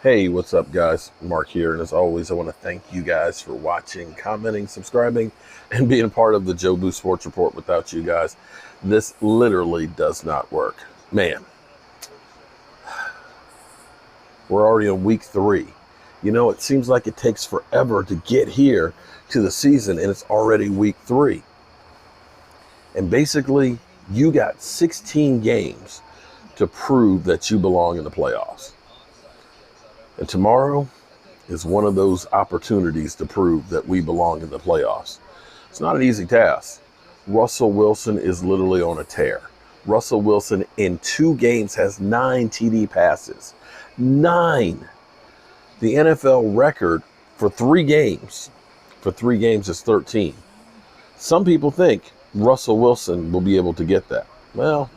Hey, what's up, guys? Mark here, and as always, I want to thank you guys for watching, commenting, subscribing, and being part of the Joe Boo Sports Report. Without you guys, this literally does not work. Man, we're already in week 3. You know, it seems like it takes forever to get here to the season, and it's already week 3. And basically, you got 16 games to prove that you belong in the playoffs. And tomorrow is one of those opportunities to prove that we belong in the playoffs. It's not an easy task. Russell Wilson is literally on a tear. Russell Wilson in 2 games has 9 TD passes. 9. The NFL record for 3 games is 13. Some people think Russell Wilson will be able to get that. Well,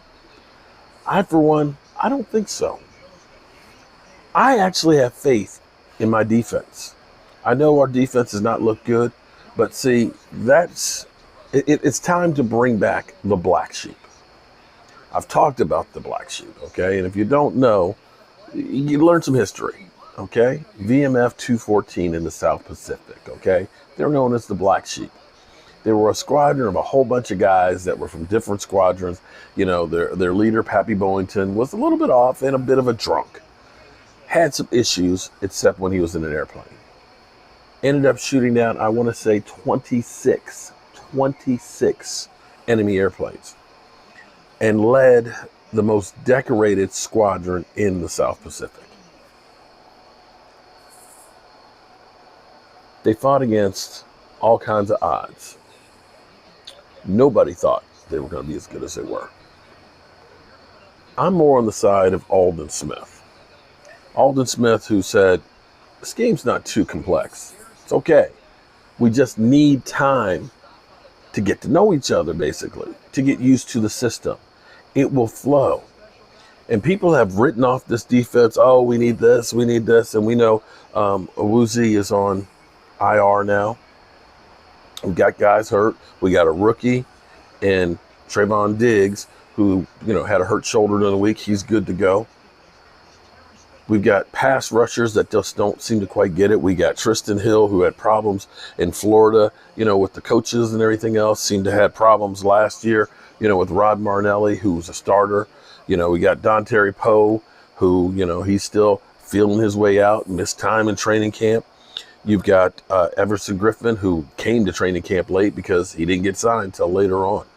for one, I don't think so. I actually have faith in my defense. I know our defense does not look good, but see, it's time to bring back the black sheep. I've talked about the black sheep, okay? And if you don't know, you learn some history, okay? VMF 214 in the South Pacific, okay? They're known as the black sheep. They were a squadron of a whole bunch of guys that were from different squadrons. You know, their leader, Pappy Boyington, was a little bit off and a bit of a drunk. Had some issues, except when he was in an airplane. Ended up shooting down, I want to say 26 enemy airplanes, and led the most decorated squadron in the South Pacific. They fought against all kinds of odds. Nobody thought they were going to be as good as they were. I'm more on the side of Aldon Smith. Aldon Smith, who said, this game's not too complex. It's okay. We just need time to get to know each other, basically, to get used to the system. It will flow. And people have written off this defense. Oh, we need this. And we know Awuzie is on IR now. We've got guys hurt. We got a rookie in Trayvon Diggs who, had a hurt shoulder in the week. He's good to go. We've got pass rushers that just don't seem to quite get it. We got Tristan Hill, who had problems in Florida, with the coaches and everything else. Seemed to have problems last year, with Rod Marnelli, who was a starter. We got Dontari Poe, who, he's still feeling his way out, missed time in training camp. You've got Everson Griffin, who came to training camp late because he didn't get signed until later on.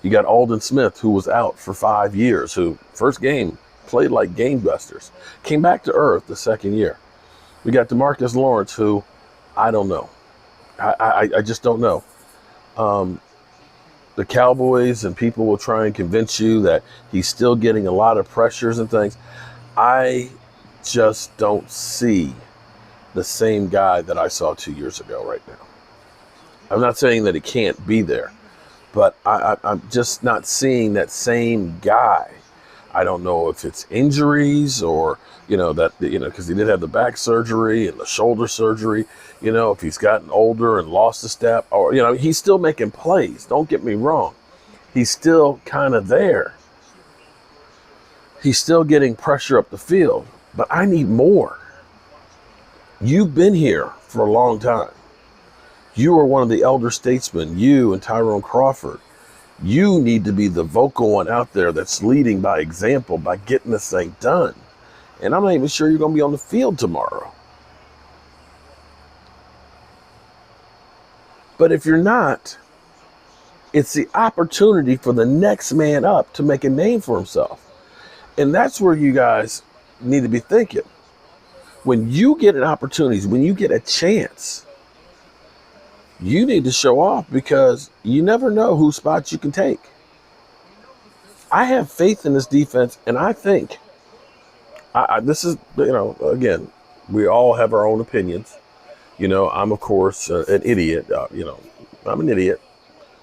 You got Aldon Smith, who was out for 5 years, who first game played like gangbusters, came back to earth the second year. We got DeMarcus Lawrence, who I don't know. I just don't know. The Cowboys and people will try and convince you that he's still getting a lot of pressures and things. I just don't see the same guy that I saw 2 years ago right now. I'm not saying that he can't be there, but I'm just not seeing that same guy. I don't know if it's injuries or, because he did have the back surgery and the shoulder surgery, if he's gotten older and lost a step, or, he's still making plays. Don't get me wrong. He's still kind of there. He's still getting pressure up the field, but I need more. You've been here for a long time. You are one of the elder statesmen, you and Tyrone Crawford. You need to be the vocal one out there that's leading by example by getting this thing done. And I'm not even sure you're going to be on the field tomorrow. But if you're not, it's the opportunity for the next man up to make a name for himself. And that's where you guys need to be thinking. When you get an opportunity, when you get a chance, you need to show off, because you never know whose spots you can take. I have faith in this defense, and I think this is, again, we all have our own opinions. I'm, of course, an idiot. I'm an idiot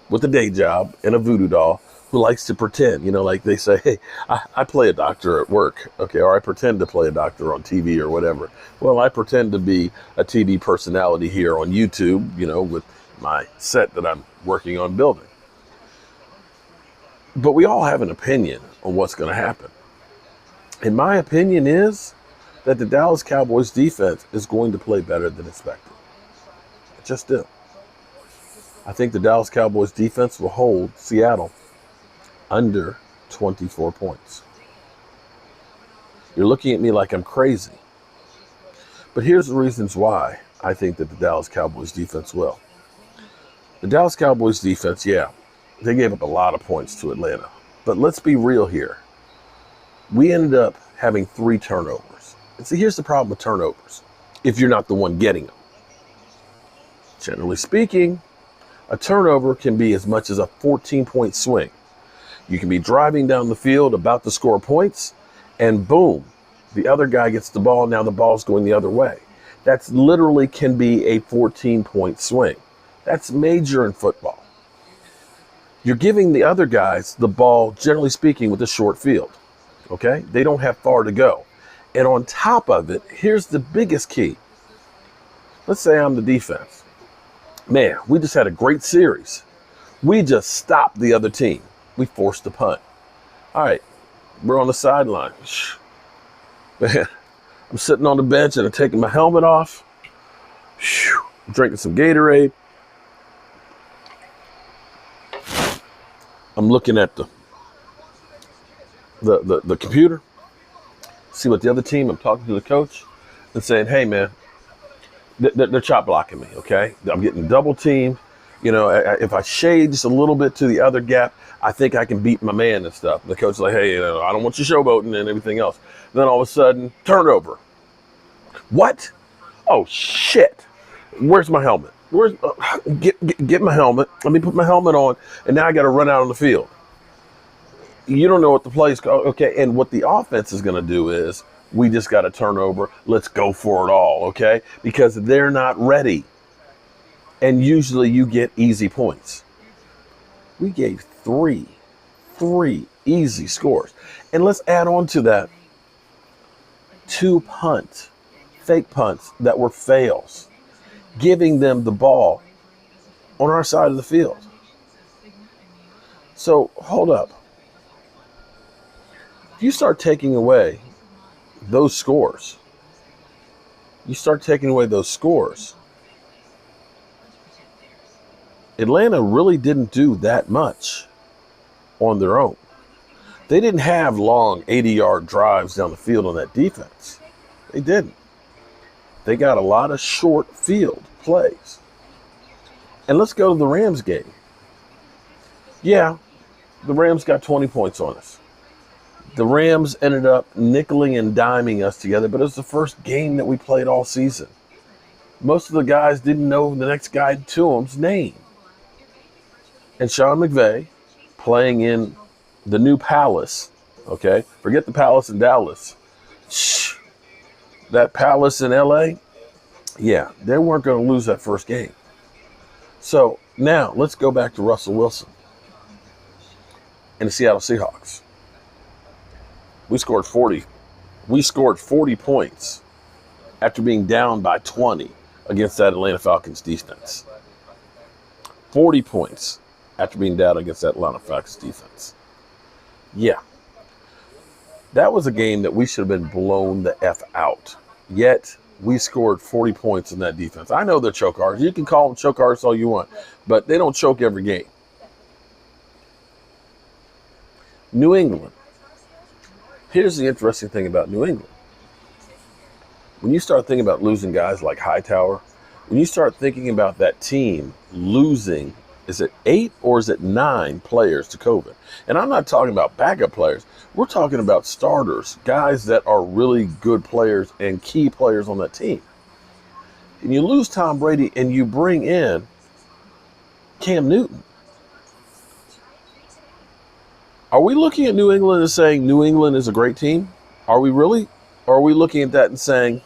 with a day job and a voodoo doll who likes to pretend, like they say, hey, I play a doctor at work, okay, or I pretend to play a doctor on TV or whatever. Well, I pretend to be a TV personality here on YouTube, with my set that I'm working on building. But we all have an opinion on what's going to happen. And my opinion is that the Dallas Cowboys defense is going to play better than expected. I just do. I think the Dallas Cowboys defense will hold Seattle under 24 points. You're looking at me like I'm crazy. But here's the reasons why I think that the Dallas Cowboys defense will. The Dallas Cowboys defense, yeah, they gave up a lot of points to Atlanta. But let's be real here. We ended up having 3 turnovers. And see, here's the problem with turnovers, if you're not the one getting them. Generally speaking, a turnover can be as much as a 14-point swing. You can be driving down the field about to score points, and boom, the other guy gets the ball. Now the ball's going the other way. That's literally can be a 14-point swing. That's major in football. You're giving the other guys the ball, generally speaking, with a short field. Okay? They don't have far to go. And on top of it, here's the biggest key. Let's say I'm the defense. Man, we just had a great series. We just stopped the other team. We forced the punt. All right, we're on the sideline. Man, I'm sitting on the bench and I'm taking my helmet off. I'm drinking some Gatorade. I'm looking at the computer, see what the other team, I'm talking to the coach and saying, hey, man, they're chop blocking me, okay? I'm getting double teamed. You know, if I shade just a little bit to the other gap, I think I can beat my man and stuff. And the coach's like, hey, I don't want you showboating and everything else. Then all of a sudden, turnover. What? Oh, shit. Where's my helmet? Get my helmet. Let me put my helmet on, and now I got to run out on the field. You don't know what the play's called. Okay, and what the offense is going to do is we just got to turn over. Let's go for it all, okay? Because they're not ready. And usually you get easy points. We gave three easy scores. And let's add on to that 2 fake punts that were fails, giving them the ball on our side of the field. So hold up. If you start taking away those scores, Atlanta really didn't do that much on their own. They didn't have long 80-yard drives down the field on that defense. They didn't. They got a lot of short field plays. And let's go to the Rams game. Yeah, the Rams got 20 points on us. The Rams ended up nickeling and diming us together, but it was the first game that we played all season. Most of the guys didn't know the next guy to them's name. And Sean McVay, playing in the new Palace, okay? Forget the Palace in Dallas. Shh. That Palace in LA, yeah, they weren't going to lose that first game. So now let's go back to Russell Wilson and the Seattle Seahawks. We scored 40 points after being down by 20 against that Atlanta Falcons defense. 40 points after being down against that Atlanta Falcons defense. Yeah. That was a game that we should have been blown the F out. Yet, we scored 40 points in that defense. I know they're choke artists. You can call them choke artists all you want, but they don't choke every game. New England. Here's the interesting thing about New England. When you start thinking about losing guys like Hightower, when you start thinking about that team losing, is it 8 or is it 9 players to COVID? And I'm not talking about backup players. We're talking about starters, guys that are really good players and key players on that team. And you lose Tom Brady and you bring in Cam Newton. Are we looking at New England and saying New England is a great team? Are we really? Or are we looking at that and saying,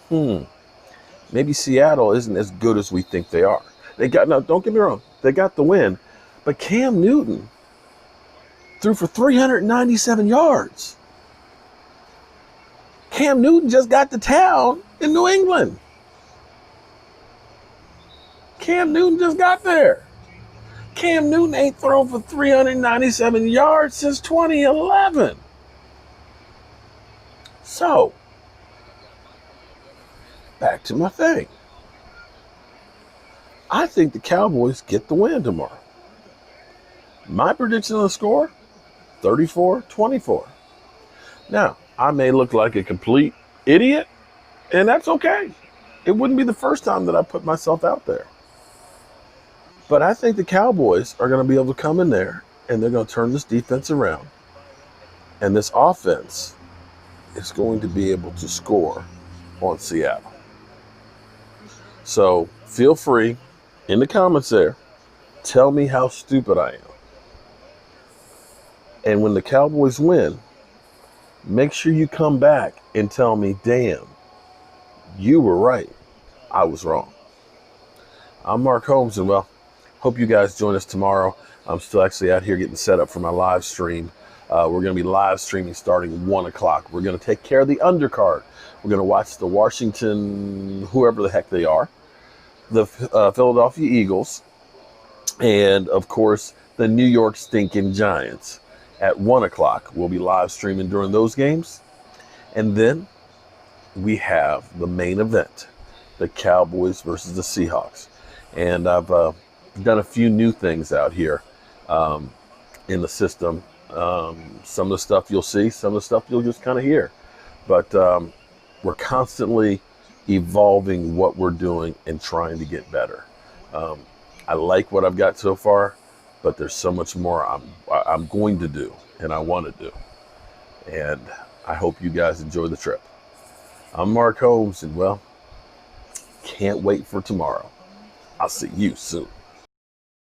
maybe Seattle isn't as good as we think they are? Now, don't get me wrong, they got the win, but Cam Newton threw for 397 yards. Cam Newton just got to town in New England. Cam Newton just got there. Cam Newton ain't thrown for 397 yards since 2011. So, back to my thing. I think the Cowboys get the win tomorrow. My prediction on the score, 34-24. Now, I may look like a complete idiot, and that's okay. It wouldn't be the first time that I put myself out there. But I think the Cowboys are going to be able to come in there, and they're going to turn this defense around. And this offense is going to be able to score on Seattle. So feel free in the comments there, tell me how stupid I am. And when the Cowboys win, make sure you come back and tell me, damn, you were right. I was wrong. I'm Mark Holmes, and well, hope you guys join us tomorrow. I'm still actually out here getting set up for my live stream. We're going to be live streaming starting 1 o'clock. We're going to take care of the undercard. We're going to watch the Washington, whoever the heck they are, the Philadelphia Eagles, and of course, the New York stinking Giants. At 1 o'clock, we'll be live streaming during those games. And then we have the main event, the Cowboys versus the Seahawks. And I've done a few new things out here in the system. Some of the stuff you'll see, some of the stuff you'll just kind of hear. But we're constantly evolving what we're doing and trying to get better. I like what I've got so far, but there's so much more I'm going to do and I want to do. And I hope you guys enjoy the trip. I'm Mark Holmes, and well, can't wait for tomorrow. I'll see you soon.